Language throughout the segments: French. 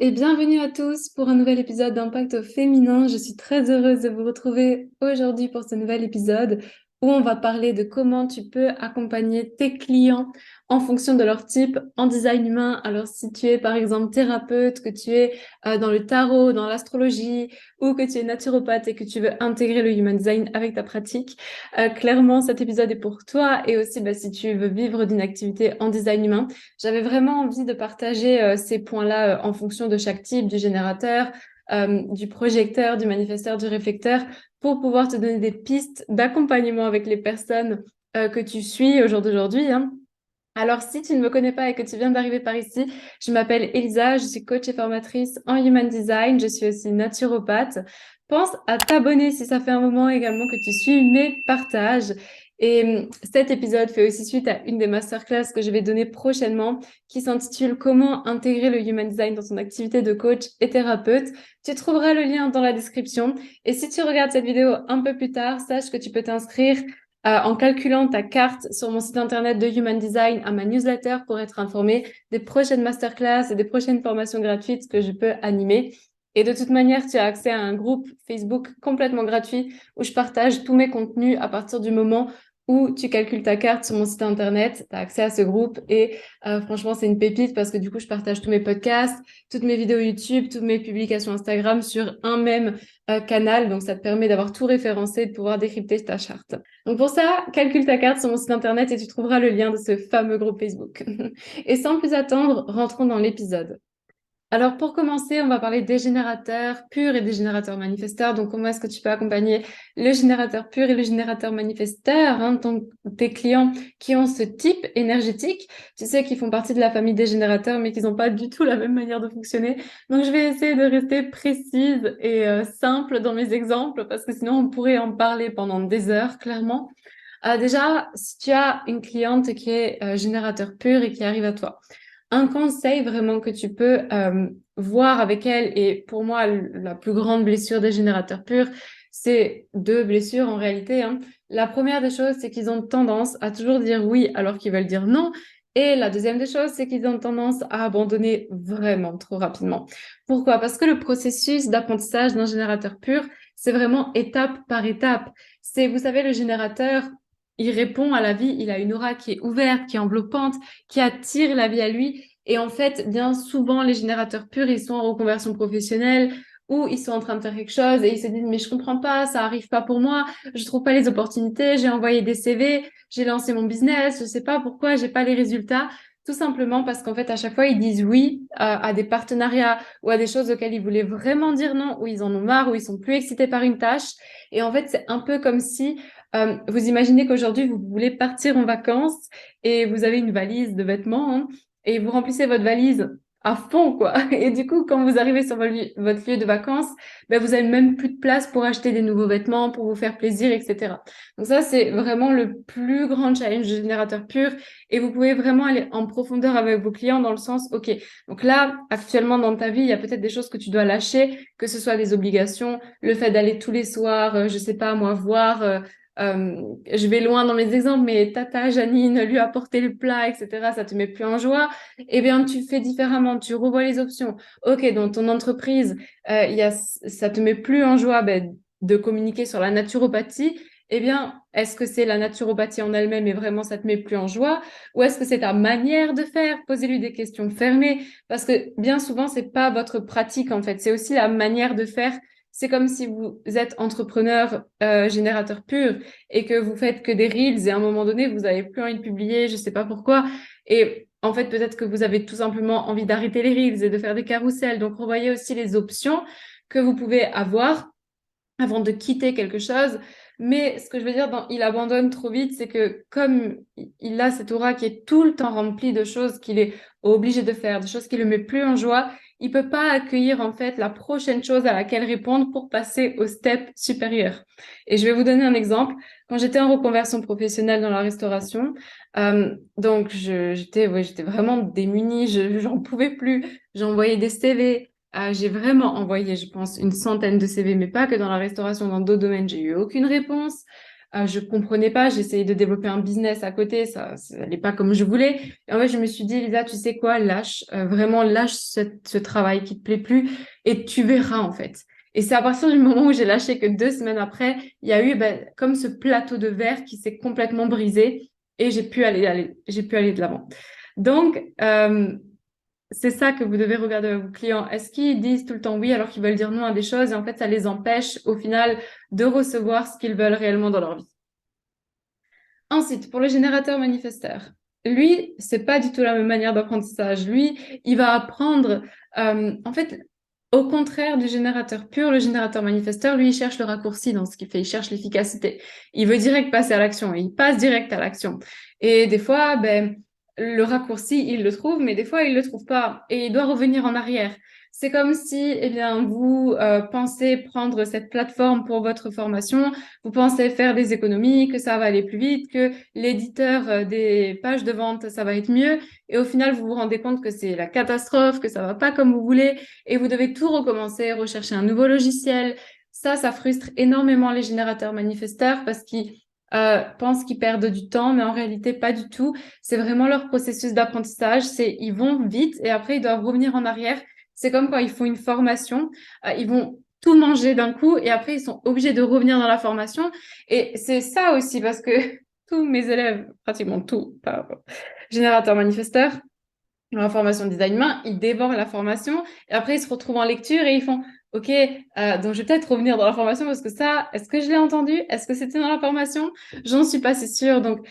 et bienvenue à tous pour un nouvel épisode d'Impact au féminin. Je suis très heureuse de vous retrouver aujourd'hui pour ce nouvel épisode où on va parler de comment tu peux accompagner tes clients en fonction de leur type en design humain. Alors si tu es par exemple thérapeute, que tu es dans le tarot, dans l'astrologie ou que tu es naturopathe et que tu veux intégrer le human design avec ta pratique, clairement cet épisode est pour toi. Et aussi si tu veux vivre d'une activité en design humain, j'avais vraiment envie de partager ces points-là en fonction de chaque type, du générateur, du projecteur, du manifesteur, du réflecteur, pour pouvoir te donner des pistes d'accompagnement avec les personnes que tu suis au jour d'aujourd'hui, hein. Alors, si tu ne me connais pas et que tu viens d'arriver par ici, je m'appelle Elisa, je suis coach et formatrice en Human Design, je suis aussi naturopathe. Pense à t'abonner si ça fait un moment également que tu suis mes partages. Et cet épisode fait aussi suite à une des masterclass que je vais donner prochainement qui s'intitule Comment intégrer le Human Design dans ton activité de coach et thérapeute. Tu trouveras le lien dans la description. Et si tu regardes cette vidéo un peu plus tard, sache que tu peux t'inscrire en calculant ta carte sur mon site internet de Human Design à ma newsletter pour être informé des prochaines masterclass et des prochaines formations gratuites que je peux animer. Et de toute manière, tu as accès à un groupe Facebook complètement gratuit où je partage tous mes contenus à partir du moment où tu calcules ta carte sur mon site internet. Tu as accès à ce groupe et franchement, c'est une pépite parce que du coup, je partage tous mes podcasts, toutes mes vidéos YouTube, toutes mes publications Instagram sur un même canal. Donc, ça te permet d'avoir tout référencé et de pouvoir décrypter ta charte. Donc pour ça, calcule ta carte sur mon site internet et tu trouveras le lien de ce fameux groupe Facebook. Et sans plus attendre, rentrons dans l'épisode. Alors pour commencer, on va parler des générateurs purs et des générateurs manifesteurs. Donc comment est-ce que tu peux accompagner le générateur pur et le générateur manifesteur, hein, tes clients qui ont ce type énergétique. Tu sais qu'ils font partie de la famille des générateurs, mais qu'ils n'ont pas du tout la même manière de fonctionner. Donc je vais essayer de rester précise et simple dans mes exemples parce que sinon on pourrait en parler pendant des heures, clairement. Déjà, si tu as une cliente qui est générateur pur et qui arrive à toi, un conseil vraiment que tu peux voir avec elle, et pour moi, la plus grande blessure des générateurs purs, c'est deux blessures en réalité, hein. La première des choses, c'est qu'ils ont tendance à toujours dire oui alors qu'ils veulent dire non. Et la deuxième des choses, c'est qu'ils ont tendance à abandonner vraiment trop rapidement. Pourquoi? Parce que le processus d'apprentissage d'un générateur pur, c'est vraiment étape par étape. C'est, vous savez, le générateur, il répond à la vie, il a une aura qui est ouverte, qui est enveloppante, qui attire la vie à lui. Et en fait, bien souvent, les générateurs purs, ils sont en reconversion professionnelle ou ils sont en train de faire quelque chose et ils se disent, mais je comprends pas, ça arrive pas pour moi, je trouve pas les opportunités, j'ai envoyé des CV, j'ai lancé mon business, je sais pas pourquoi j'ai pas les résultats. Tout simplement parce qu'en fait, à chaque fois, ils disent oui à des partenariats ou à des choses auxquelles ils voulaient vraiment dire non, où ils en ont marre, où ils sont plus excités par une tâche. Et en fait, c'est un peu comme si vous imaginez qu'aujourd'hui, vous voulez partir en vacances et vous avez une valise de vêtements, hein, et vous remplissez votre valise à fond, quoi. Et du coup, quand vous arrivez sur votre lieu de vacances, ben, vous avez même plus de place pour acheter des nouveaux vêtements, pour vous faire plaisir, etc. Donc ça, c'est vraiment le plus grand challenge du générateur pur. Et vous pouvez vraiment aller en profondeur avec vos clients dans le sens, OK, donc là, actuellement dans ta vie, il y a peut-être des choses que tu dois lâcher, que ce soit des obligations, le fait d'aller tous les soirs, je sais pas, moi, voir je vais loin dans mes exemples, mais Tata, Janine, lui apporter le plat, etc., ça te met plus en joie. Eh bien, tu fais différemment, tu revois les options. OK, dans ton entreprise, ça te met plus en joie de communiquer sur la naturopathie. Eh bien, est-ce que c'est la naturopathie en elle-même et vraiment ça te met plus en joie? Ou est-ce que c'est ta manière de faire? Posez-lui des questions fermées. Parce que bien souvent, c'est pas votre pratique, en fait. C'est aussi la manière de faire. C'est comme si vous êtes entrepreneur générateur pur et que vous faites que des reels et à un moment donné, vous n'avez plus envie de publier, je sais pas pourquoi. Et en fait, peut-être que vous avez tout simplement envie d'arrêter les reels et de faire des carousels. Donc, revoyez aussi les options que vous pouvez avoir avant de quitter quelque chose. Mais ce que je veux dire il abandonne trop vite, c'est que comme il a cette aura qui est tout le temps remplie de choses qu'il est obligé de faire, de choses qui le met plus en joie, il peut pas accueillir en fait la prochaine chose à laquelle répondre pour passer au step supérieur. Et je vais vous donner un exemple. Quand j'étais en reconversion professionnelle dans la restauration, donc j'étais vraiment démunie, j'en pouvais plus. J'envoyais des CV. J'ai vraiment envoyé, je pense, une centaine de CV, mais pas que dans la restauration, dans d'autres domaines, j'ai eu aucune réponse. Je comprenais pas, j'essayais de développer un business à côté, ça allait pas comme je voulais. Et en fait, je me suis dit, Lisa, tu sais quoi, lâche, vraiment lâche ce travail qui te plaît plus et tu verras en fait. Et c'est à partir du moment où j'ai lâché que 2 semaines après, il y a eu comme ce plateau de verre qui s'est complètement brisé et j'ai pu aller de l'avant. Donc, c'est ça que vous devez regarder avec vos clients. Est-ce qu'ils disent tout le temps oui alors qu'ils veulent dire non à des choses et en fait, ça les empêche au final de recevoir ce qu'ils veulent réellement dans leur vie. Ensuite, pour le générateur manifesteur, lui, c'est pas du tout la même manière d'apprentissage. Lui, il va apprendre, en fait, au contraire du générateur pur, le générateur manifesteur, lui, il cherche le raccourci dans ce qu'il fait, il cherche l'efficacité. Il veut direct passer à l'action et il passe direct à l'action. Et des fois, le raccourci, il le trouve, mais des fois, il le trouve pas et il doit revenir en arrière. C'est comme si, eh bien, vous pensez prendre cette plateforme pour votre formation, vous pensez faire des économies, que ça va aller plus vite, que l'éditeur des pages de vente, ça va être mieux, et au final, vous vous rendez compte que c'est la catastrophe, que ça va pas comme vous voulez, et vous devez tout recommencer, rechercher un nouveau logiciel. Ça frustre énormément les générateurs manifesteurs parce qu'ils pensent qu'ils perdent du temps, mais en réalité, pas du tout. C'est vraiment leur processus d'apprentissage. Ils vont vite et après, ils doivent revenir en arrière. C'est comme quand ils font une formation, ils vont tout manger d'un coup et après, ils sont obligés de revenir dans la formation. Et c'est ça aussi parce que tous mes élèves, pratiquement tous, générateurs manifesteurs, dans la formation design humain, ils dévorent la formation et après, ils se retrouvent en lecture et ils font OK, donc je vais peut-être revenir dans la formation parce que ça, est-ce que je l'ai entendu? Est-ce que c'était dans la formation? J'en suis pas si sûre. Donc,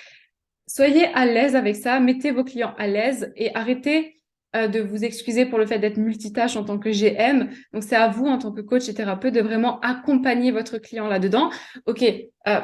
soyez à l'aise avec ça, mettez vos clients à l'aise et arrêtez de vous excuser pour le fait d'être multitâche en tant que GM. Donc, c'est à vous, en tant que coach et thérapeute, de vraiment accompagner votre client là-dedans. OK,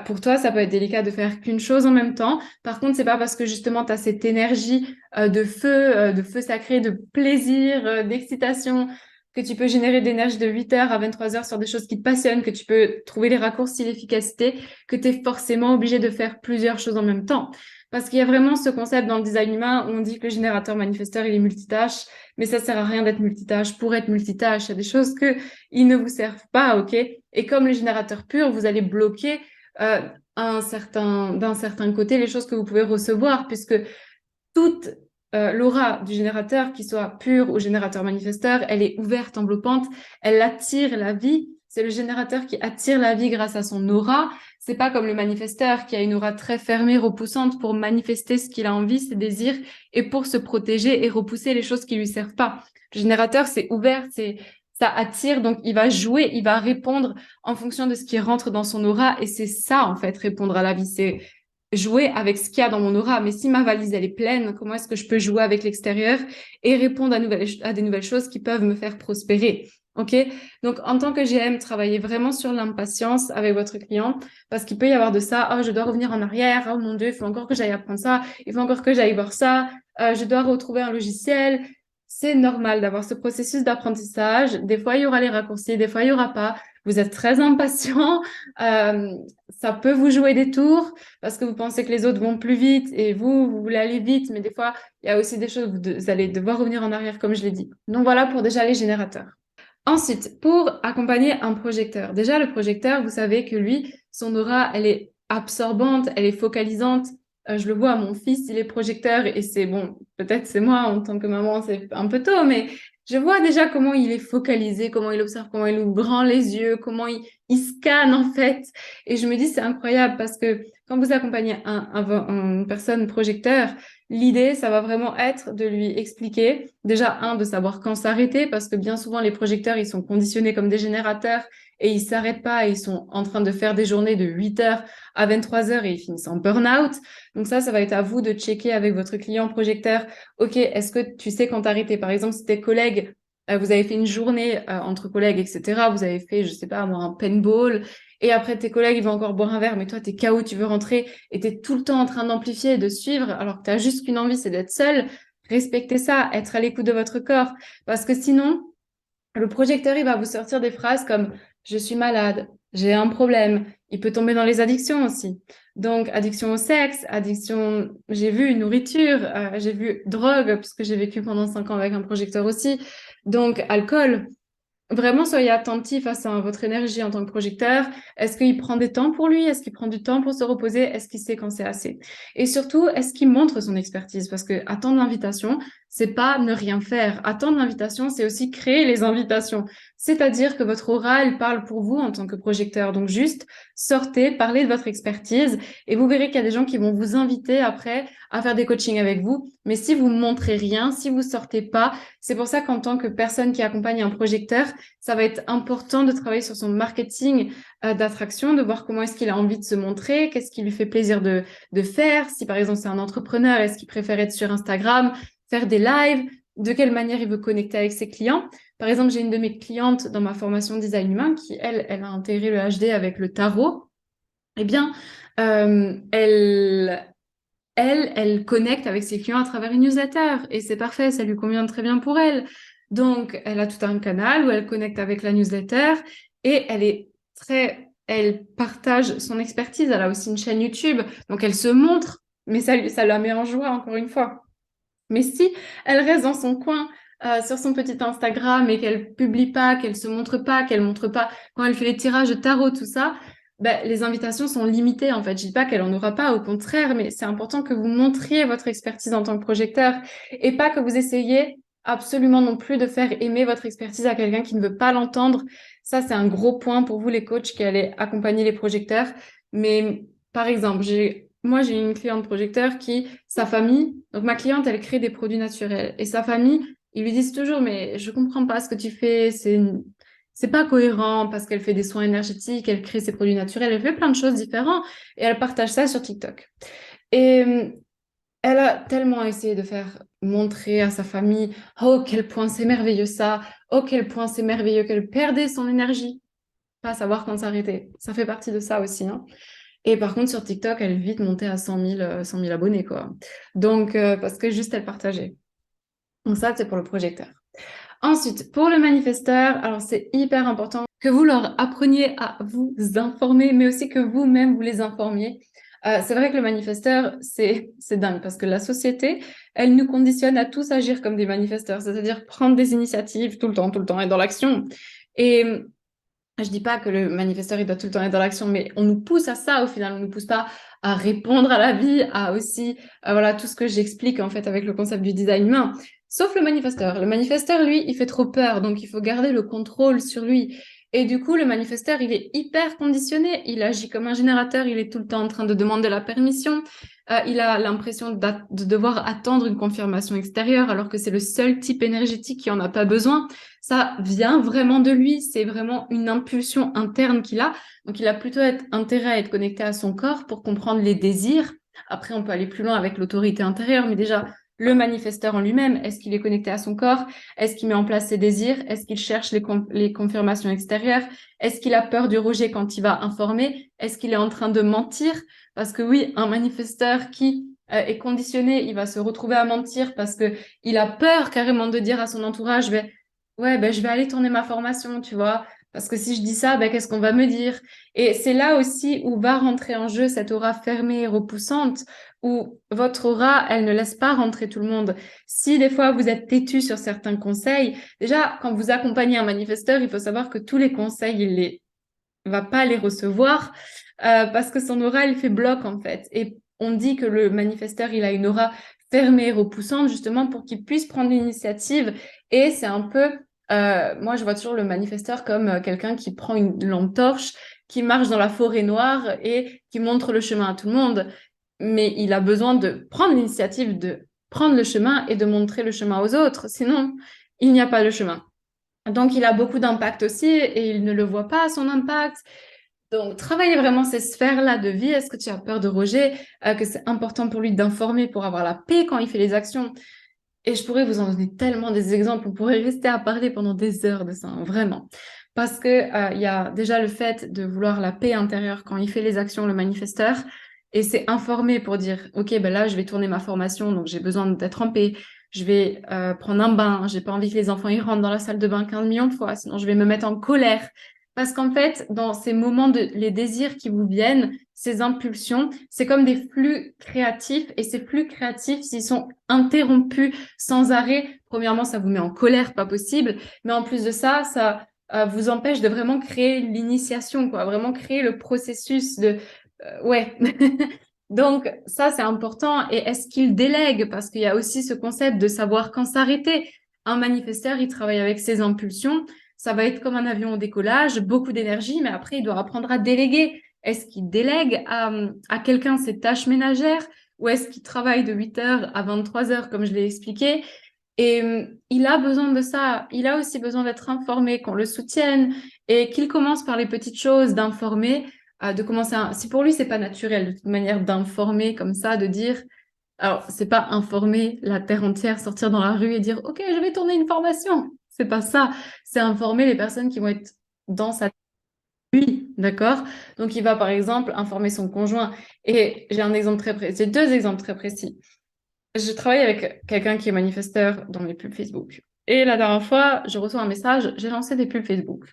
pour toi, ça peut être délicat de faire qu'une chose en même temps. Par contre, c'est pas parce que justement, tu as cette énergie de feu sacré, de plaisir, d'excitation, que tu peux générer d'énergie de 8h à 23h sur des choses qui te passionnent, que tu peux trouver les raccourcis, l'efficacité, que tu es forcément obligé de faire plusieurs choses en même temps. Parce qu'il y a vraiment ce concept dans le design humain où on dit que le générateur manifesteur, il est multitâche, mais ça sert à rien d'être multitâche pour être multitâche. Il y a des choses ils ne vous servent pas, ok? Et comme le générateur pur, vous allez bloquer d'un certain côté les choses que vous pouvez recevoir, puisque toute l'aura du générateur, qu'il soit pur ou générateur manifesteur, elle est ouverte, enveloppante, elle attire la vie. C'est le générateur qui attire la vie grâce à son aura. C'est pas comme le manifesteur qui a une aura très fermée, repoussante pour manifester ce qu'il a envie, ses désirs, et pour se protéger et repousser les choses qui lui servent pas. Le générateur, c'est ouvert, ça attire, donc il va jouer, il va répondre en fonction de ce qui rentre dans son aura, et c'est ça, en fait, répondre à la vie. C'est jouer avec ce qu'il y a dans mon aura. Mais si ma valise, elle est pleine, comment est-ce que je peux jouer avec l'extérieur et répondre à des nouvelles choses qui peuvent me faire prospérer? OK? Donc, en tant que GM, travaillez vraiment sur l'impatience avec votre client parce qu'il peut y avoir de ça. Oh, je dois revenir en arrière. Oh mon Dieu, il faut encore que j'aille apprendre ça. Il faut encore que j'aille voir ça. Je dois retrouver un logiciel. C'est normal d'avoir ce processus d'apprentissage. Des fois, il y aura les raccourcis, des fois, il y aura pas. Vous êtes très impatient. Ça peut vous jouer des tours parce que vous pensez que les autres vont plus vite et vous voulez aller vite. Mais des fois, il y a aussi des choses où vous allez devoir revenir en arrière, comme je l'ai dit. Donc voilà pour déjà les générateurs. Ensuite, pour accompagner un projecteur. Déjà, le projecteur, vous savez que lui, son aura, elle est absorbante, elle est focalisante. Je le vois à mon fils, il est projecteur et c'est bon, peut-être c'est moi en tant que maman, c'est un peu tôt, mais je vois déjà comment il est focalisé, comment il observe, comment il ouvre grand les yeux, il scanne en fait. Et je me dis, c'est incroyable parce que quand vous accompagnez une personne projecteur, l'idée, ça va vraiment être de lui expliquer, déjà, de savoir quand s'arrêter, parce que bien souvent, les projecteurs, ils sont conditionnés comme des générateurs et ils s'arrêtent pas, ils sont en train de faire des journées de 8h à 23h et ils finissent en burn-out. Donc ça va être à vous de checker avec votre client projecteur. OK, est-ce que tu sais quand t'arrêter? Par exemple, si tes collègues, vous avez fait une journée entre collègues, etc., vous avez fait, je sais pas, moi, un paintball, et après tes collègues, ils vont encore boire un verre, mais toi, t'es KO, tu veux rentrer, et t'es tout le temps en train d'amplifier et de suivre, alors que t'as juste qu'une envie, c'est d'être seul. Respectez ça, être à l'écoute de votre corps, parce que sinon, le projecteur, il va vous sortir des phrases comme je suis malade, j'ai un problème. Il peut tomber dans les addictions aussi. Donc, addiction au sexe, addiction, j'ai vu nourriture, j'ai vu drogue, puisque j'ai vécu pendant 5 ans avec un projecteur aussi. Donc, alcool. vraiment, soyez attentif à votre énergie en tant que projecteur. Est-ce qu'il prend des temps pour lui? Est-ce qu'il prend du temps pour se reposer? Est-ce qu'il sait quand c'est assez? Et surtout, est-ce qu'il montre son expertise? Parce que attendre l'invitation, c'est pas ne rien faire. Attendre l'invitation, c'est aussi créer les invitations. C'est-à-dire que votre aura, elle parle pour vous en tant que projecteur. Donc juste sortez, parlez de votre expertise et vous verrez qu'il y a des gens qui vont vous inviter après à faire des coachings avec vous. Mais si vous montrez rien, si vous sortez pas, c'est pour ça qu'en tant que personne qui accompagne un projecteur, ça va être important de travailler sur son marketing d'attraction, de voir comment est-ce qu'il a envie de se montrer, qu'est-ce qui lui fait plaisir de faire. Si par exemple c'est un entrepreneur, est-ce qu'il préfère être sur Instagram, faire des lives, de quelle manière il veut connecter avec ses clients. Par exemple, j'ai une de mes clientes dans ma formation design humain qui, elle a intégré le HD avec le tarot. Eh bien, elle connecte avec ses clients à travers une newsletter et c'est parfait, ça lui convient très bien pour elle. Donc, elle a tout un canal où elle connecte avec la newsletter et elle partage son expertise. Elle a aussi une chaîne YouTube, donc elle se montre, mais ça la met en joie encore une fois. Mais si elle reste dans son coin, sur son petit Instagram et qu'elle publie pas, qu'elle montre pas quand elle fait les tirages de tarot, tout ça, ben, les invitations sont limitées en fait. Je dis pas qu'elle en aura pas, au contraire, mais c'est important que vous montriez votre expertise en tant que projecteur et pas que vous essayiez absolument non plus de faire aimer votre expertise à quelqu'un qui ne veut pas l'entendre. Ça, c'est un gros point pour vous les coachs qui allez accompagner les projecteurs. Mais par exemple, moi, j'ai une cliente projecteur qui, sa famille, donc ma cliente, elle crée des produits naturels. Et sa famille, ils lui disent toujours, mais je comprends pas ce que tu fais, c'est pas cohérent parce qu'elle fait des soins énergétiques, elle crée ses produits naturels, elle fait plein de choses différentes et elle partage ça sur TikTok. Et elle a tellement essayé de faire montrer à sa famille, oh, quel point c'est merveilleux ça, oh, quel point c'est merveilleux qu'elle perdait son énergie, pas savoir quand s'arrêter. Ça fait partie de ça aussi, hein. Et par contre, sur TikTok, elle est vite montée à 100 000 abonnés, quoi. Donc, parce que juste elle partageait. Donc ça, c'est pour le projecteur. Ensuite, pour le manifesteur, alors c'est hyper important que vous leur appreniez à vous informer, mais aussi que vous-même vous les informiez. C'est vrai que le manifesteur, c'est dingue parce que la société, elle nous conditionne à tous agir comme des manifesteurs, c'est-à-dire prendre des initiatives tout le temps, être dans l'action. Et je dis pas que le manifesteur, il doit tout le temps être dans l'action, mais on nous pousse à ça au final. On nous pousse pas à répondre à la vie, à aussi, voilà, tout ce que j'explique en fait avec le concept du design humain. Sauf le manifesteur. Le manifesteur, lui, il fait trop peur, donc il faut garder le contrôle sur lui. Et du coup, le manifesteur, il est hyper conditionné. Il agit comme un générateur. Il est tout le temps en train de demander la permission. Il a l'impression de devoir attendre une confirmation extérieure, alors que c'est le seul type énergétique qui en a pas besoin. Ça vient vraiment de lui, c'est vraiment une impulsion interne qu'il a. Donc, il a plutôt intérêt à être connecté à son corps pour comprendre les désirs. Après, on peut aller plus loin avec l'autorité intérieure, mais déjà, le manifesteur en lui-même, est-ce qu'il est connecté à son corps? Est-ce qu'il met en place ses désirs? Est-ce qu'il cherche les confirmations extérieures? Est-ce qu'il a peur du rejet quand il va informer? Est-ce qu'il est en train de mentir? Parce que oui, un manifesteur qui est conditionné, il va se retrouver à mentir parce que il a peur carrément de dire à son entourage, ouais, ben, je vais aller tourner ma formation, tu vois, parce que si je dis ça, ben, qu'est-ce qu'on va me dire? Et c'est là aussi où va rentrer en jeu cette aura fermée et repoussante, où votre aura, elle ne laisse pas rentrer tout le monde. Si des fois vous êtes têtu sur certains conseils, déjà, quand vous accompagnez un manifesteur, il faut savoir que tous les conseils, va pas les recevoir, parce que son aura, elle fait bloc, en fait. Et on dit que le manifesteur, il a une aura fermée et repoussante, justement, pour qu'il puisse prendre l'initiative. Et c'est un peu, moi, je vois toujours le manifesteur comme quelqu'un qui prend une lampe torche, qui marche dans la forêt noire et qui montre le chemin à tout le monde. Mais il a besoin de prendre l'initiative, de prendre le chemin et de montrer le chemin aux autres. Sinon, il n'y a pas de chemin. Donc, il a beaucoup d'impact aussi et il ne le voit pas, son impact. Donc, travailler vraiment ces sphères-là de vie. Est-ce que tu as peur de rejet? Que c'est important pour lui d'informer pour avoir la paix quand il fait les actions? Et je pourrais vous en donner tellement des exemples. On pourrait rester à parler pendant des heures de ça, hein, vraiment. Parce que il y a déjà le fait de vouloir la paix intérieure quand il fait les actions, le manifesteur. Et c'est informer pour dire, OK, ben là, je vais tourner ma formation, donc j'ai besoin d'être en paix. Je vais prendre un bain. J'ai pas envie que les enfants y rentrent dans la salle de bain 15 millions de fois, sinon je vais me mettre en colère. Parce qu'en fait, dans ces moments les désirs qui vous viennent, ces impulsions, c'est comme des flux créatifs. Et ces flux créatifs, s'ils sont interrompus sans arrêt, premièrement, ça vous met en colère, pas possible. Mais en plus de ça, vous empêche de vraiment créer l'initiation, quoi, vraiment créer le processus de ouais. Donc ça c'est important. Et est-ce qu'il délègue? Parce qu'il y a aussi ce concept de savoir quand s'arrêter. Un manifesteur, il travaille avec ses impulsions. Ça va être comme un avion au décollage, beaucoup d'énergie, mais après il doit apprendre à déléguer. Est-ce qu'il délègue à quelqu'un ses tâches ménagères ou est-ce qu'il travaille de 8h à 23h comme je l'ai expliqué? Et il a besoin de ça. Il a aussi besoin d'être informé, qu'on le soutienne et qu'il commence par les petites choses, d'informer, de commencer à... Si pour lui, c'est pas naturel de toute manière d'informer comme ça, de dire... Alors, c'est pas informer la terre entière, sortir dans la rue et dire, OK, je vais tourner une formation. C'est pas ça. C'est informer les personnes qui vont être dans sa vie, d'accord? Donc, il va, par exemple, informer son conjoint. Et j'ai un exemple très précis, j'ai deux exemples très précis. Je travaille avec quelqu'un qui est manifesteur dans mes pubs Facebook. Et la dernière fois, je reçois un message, j'ai lancé des pubs Facebook.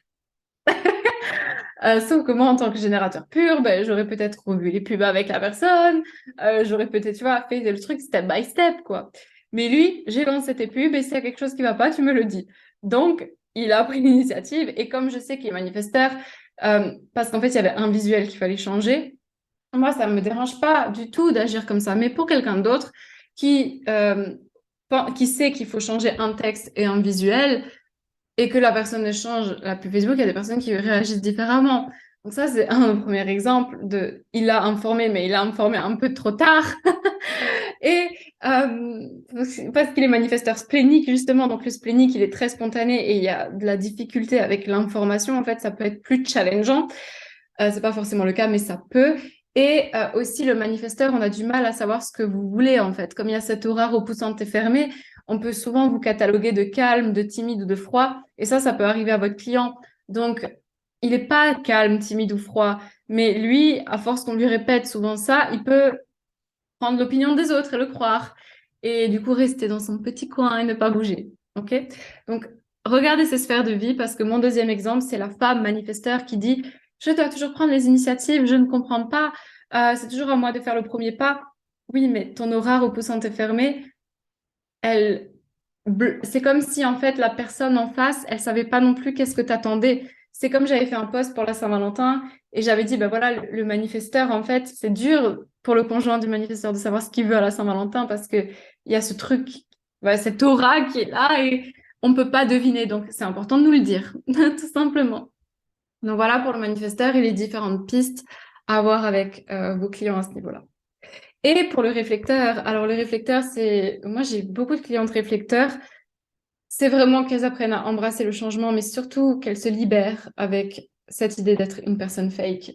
Sauf que moi, en tant que générateur pur, ben, j'aurais peut-être revu les pubs avec la personne, j'aurais peut-être, tu vois, fait le truc step by step, quoi. Mais lui, j'ai lancé tes pubs et s'il y a quelque chose qui va pas, tu me le dis. Donc, il a pris l'initiative et comme je sais qu'il est manifesteur, parce qu'en fait, il y avait un visuel qu'il fallait changer, moi, ça ne me dérange pas du tout d'agir comme ça. Mais pour quelqu'un d'autre qui, qui sait qu'il faut changer un texte et un visuel et que la personne échange la pub Facebook, il y a des personnes qui réagissent différemment. Donc ça, c'est un premier exemple de... Il a informé, mais il a informé un peu trop tard. Et parce qu'il est manifesteur splénique, justement. Donc le splénique, il est très spontané et il y a de la difficulté avec l'information. En fait, ça peut être plus challengeant. C'est pas forcément le cas, mais ça peut. Et aussi, le manifesteur, on a du mal à savoir ce que vous voulez, en fait. Comme il y a cette aura repoussante et fermée, on peut souvent vous cataloguer de calme, de timide ou de froid. Et ça peut arriver à votre client. Donc, il n'est pas calme, timide ou froid. Mais lui, à force qu'on lui répète souvent ça, il peut prendre l'opinion des autres et le croire. Et du coup, rester dans son petit coin et ne pas bouger. OK? Donc, regardez ces sphères de vie parce que mon deuxième exemple, c'est la femme manifesteur qui dit je dois toujours prendre les initiatives, je ne comprends pas, c'est toujours à moi de faire le premier pas. Oui, mais ton aura repoussante et fermée, elle, c'est comme si en fait la personne en face, elle savait pas non plus qu'est-ce que t'attendais. C'est comme j'avais fait un post pour la Saint-Valentin et j'avais dit, ben voilà, le manifesteur, en fait, c'est dur pour le conjoint du manifesteur de savoir ce qu'il veut à la Saint-Valentin parce que il y a ce truc, cette aura qui est là et on peut pas deviner. Donc, c'est important de nous le dire, tout simplement. Donc voilà pour le manifesteur et les différentes pistes à avoir avec vos clients à ce niveau-là. Et pour le réflecteur, alors le réflecteur, moi j'ai beaucoup de clientes réflecteurs, c'est vraiment qu'elles apprennent à embrasser le changement, mais surtout qu'elles se libèrent avec cette idée d'être une personne fake.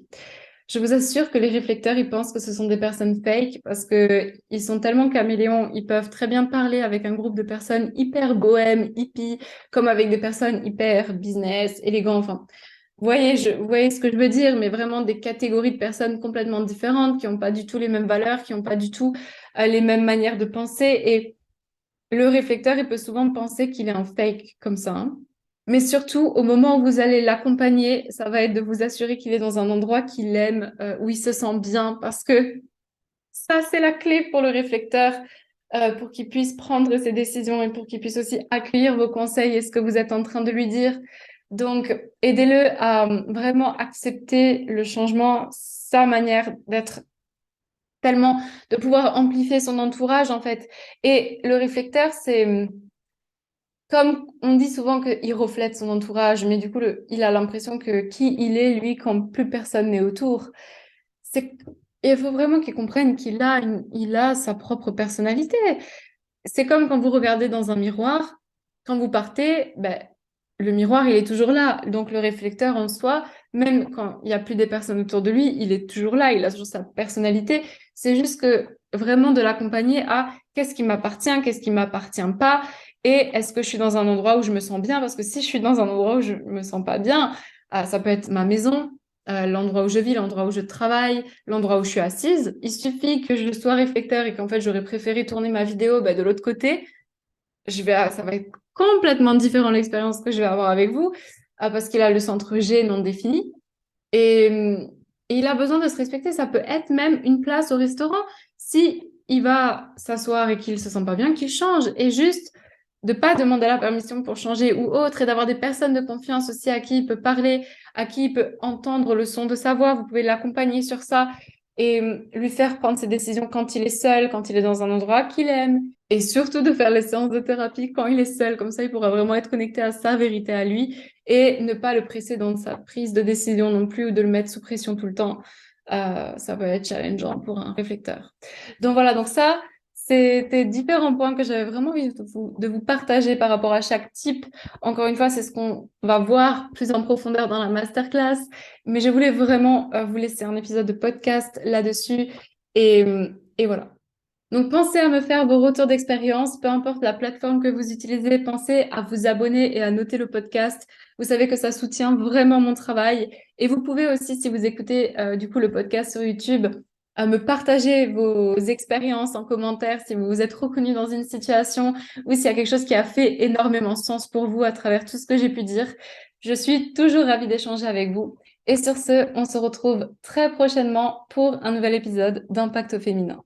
Je vous assure que les réflecteurs, ils pensent que ce sont des personnes fake parce que ils sont tellement caméléons, ils peuvent très bien parler avec un groupe de personnes hyper bohèmes, hippies, comme avec des personnes hyper business, élégants, enfin. Vous voyez ce que je veux dire, mais vraiment des catégories de personnes complètement différentes, qui n'ont pas du tout les mêmes valeurs, qui n'ont pas du tout les mêmes manières de penser. Et le réflecteur, il peut souvent penser qu'il est un fake comme ça, hein. Mais surtout, au moment où vous allez l'accompagner, ça va être de vous assurer qu'il est dans un endroit qu'il aime, où il se sent bien, parce que ça, c'est la clé pour le réflecteur, pour qu'il puisse prendre ses décisions et pour qu'il puisse aussi accueillir vos conseils et ce que vous êtes en train de lui dire. Donc, aidez-le à vraiment accepter le changement, sa manière d'être tellement, de pouvoir amplifier son entourage, en fait. Et le réflecteur, c'est comme on dit souvent qu'il reflète son entourage, mais du coup, il a l'impression que qui il est, lui, quand plus personne n'est autour. Il faut vraiment qu'il comprenne il a sa propre personnalité. C'est comme quand vous regardez dans un miroir, quand vous partez, ben, le miroir, il est toujours là. Donc, le réflecteur en soi, même quand il n'y a plus des personnes autour de lui, il est toujours là, il a toujours sa personnalité. C'est juste que vraiment de l'accompagner à qu'est-ce qui m'appartient, qu'est-ce qui m'appartient pas, et est-ce que je suis dans un endroit où je me sens bien? Parce que si je suis dans un endroit où je me sens pas bien, ça peut être ma maison, l'endroit où je vis, l'endroit où je travaille, l'endroit où je suis assise. Il suffit que je sois réflecteur et qu'en fait, j'aurais préféré tourner ma vidéo de l'autre côté. Ça va être complètement différent l'expérience que je vais avoir avec vous, parce qu'il a le centre G non défini. Et, et il a besoin de se respecter. Ça peut être même une place au restaurant. Si il va s'asseoir et qu'il se sent pas bien, qu'il change. Et juste de pas demander la permission pour changer ou autre, et d'avoir des personnes de confiance aussi à qui il peut parler, à qui il peut entendre le son de sa voix. Vous pouvez l'accompagner sur ça et lui faire prendre ses décisions quand il est seul, quand il est dans un endroit qu'il aime. Et surtout de faire les séances de thérapie quand il est seul. Comme ça, il pourra vraiment être connecté à sa vérité à lui et ne pas le presser dans sa prise de décision non plus ou de le mettre sous pression tout le temps. Ça peut être challengeant pour un réflecteur. Donc voilà, donc ça, c'était différents points que j'avais vraiment envie de vous partager par rapport à chaque type. Encore une fois, c'est ce qu'on va voir plus en profondeur dans la masterclass, mais je voulais vraiment vous laisser un épisode de podcast là-dessus. Et, et voilà. Donc, pensez à me faire vos retours d'expérience, peu importe la plateforme que vous utilisez, pensez à vous abonner et à noter le podcast. Vous savez que ça soutient vraiment mon travail. Et vous pouvez aussi, si vous écoutez du coup le podcast sur YouTube, à me partager vos expériences en commentaire si vous vous êtes reconnu dans une situation ou s'il y a quelque chose qui a fait énormément sens pour vous à travers tout ce que j'ai pu dire. Je suis toujours ravie d'échanger avec vous. Et sur ce, on se retrouve très prochainement pour un nouvel épisode d'Impact au féminin.